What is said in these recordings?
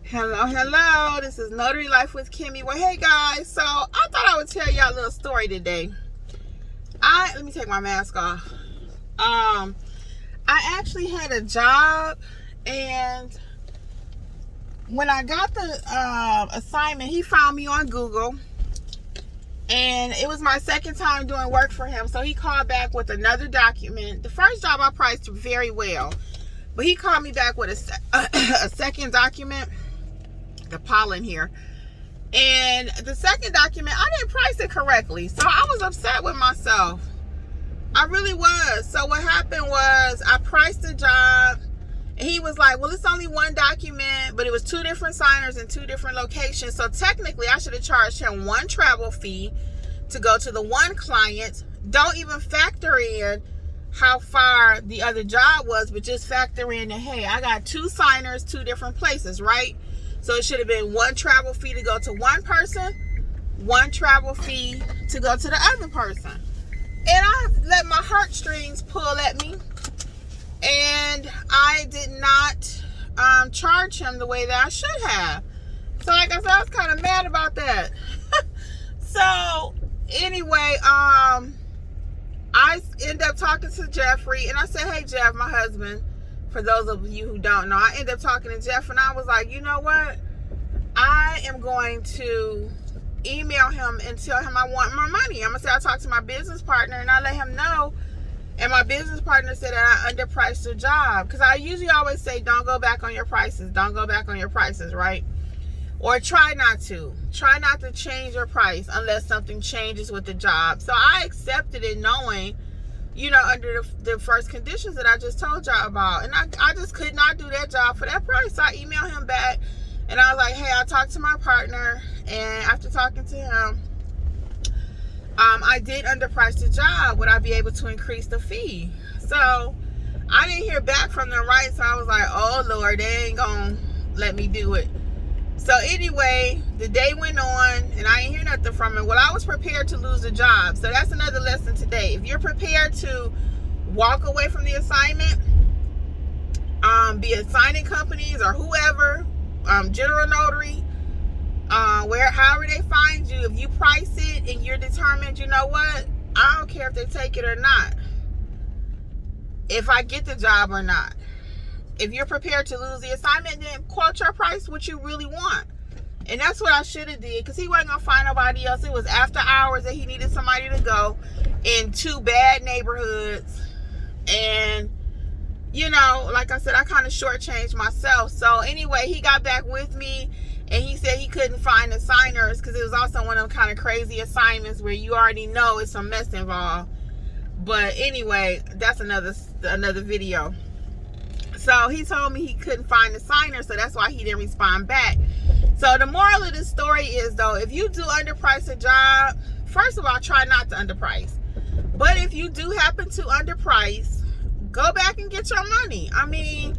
Hello. This is Notary Life with Kimmi. Well, hey guys. So I thought I would tell y'all a little story today. Let me take my mask off. I actually had a job, and when I got the assignment, he found me on Google, and it was my second time doing work for him. So he called back with another document. The first job I priced very well, but he called me back with a second document. The pollen here, and the second document, I didn't price it correctly, so I was upset with myself. I really was. So what happened was, I priced the job, and he was like, well, it's only one document, but it was two different signers in two different locations, so technically I should have charged him one travel fee to go to the one client. Don't even factor in how far the other job was, but just factor in that, hey, I got two signers, two different places, right? So it should have been one travel fee to go to one person, one travel fee to go to the other person. And I let my heartstrings pull at me, and I did not charge him the way that I should have. So like I said, I was kind of mad about that. So anyway, I ended up talking to Jeffrey, and I said, hey Jeff, my husband, for those of you who don't know, I ended up talking to Jeff, and I was like, you know what? I am going to email him and tell him I want my money. I'm going to say I talked to my business partner, and I let him know. And my business partner said that I underpriced the job. Because I usually always say, don't go back on your prices. Don't go back on your prices, right? Or try not to. Try not to change your price unless something changes with the job. So I accepted it knowing, you know, under the first conditions that I just told y'all about. And I just could not do that job for that price. So I emailed him back, and I was like, hey, I talked to my partner, and after talking to him, I did underprice the job. Would I be able to increase the fee? So I didn't hear back from them, right? So I was like, oh Lord, they ain't gonna let me do it. So anyway, the day went on, and I didn't hear nothing from him. Well, I was prepared to lose the job. So that's another lesson today. If you're prepared to walk away from the assignment, be it signing companies or whoever, general notary, however they find you, if you price it and you're determined, you know what, I don't care if they take it or not, if I get the job or not. If you're prepared to lose the assignment, then quote your price what you really want. And that's what I should have did, because he wasn't going to find nobody else. It was after hours that he needed somebody to go in two bad neighborhoods. And, you know, like I said, I kind of shortchanged myself. So anyway, he got back with me, and he said he couldn't find the signers, because it was also one of them kind of crazy assignments where you already know it's some mess involved. But anyway, that's another video. So he told me he couldn't find the signer, so that's why he didn't respond back. So the moral of this story is, though, if you do underprice a job, first of all, try not to underprice. But if you do happen to underprice, go back and get your money. I mean,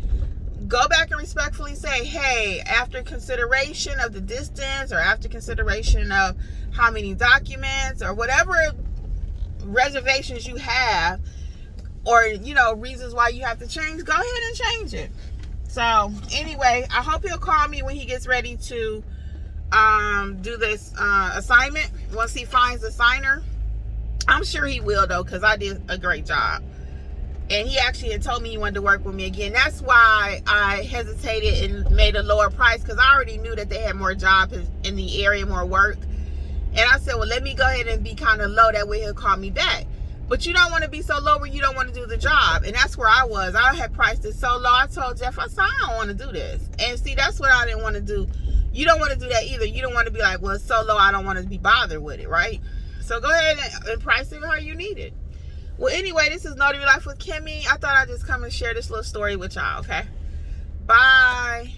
go back and respectfully say, hey, after consideration of the distance, or after consideration of how many documents, or whatever reservations you have, or, you know, reasons why you have to change, go ahead and change it. So anyway, I hope he'll call me when he gets ready to do this assignment, once he finds a signer. I'm sure he will, though, because I did a great job. And he actually had told me he wanted to work with me again. That's why I hesitated and made a lower price, because I already knew that they had more jobs in the area, more work. And I said, well, let me go ahead and be kind of low. That way he'll call me back. But you don't want to be so low where you don't want to do the job. And that's where I was. I had priced it so low. I told Jeff, I said, I don't want to do this. And see, that's what I didn't want to do. You don't want to do that either. You don't want to be like, well, it's so low, I don't want to be bothered with it, right? So go ahead and price it how you need it. Well, anyway, this is Notary Life with Kimmi. I thought I'd just come and share this little story with y'all, okay? Bye.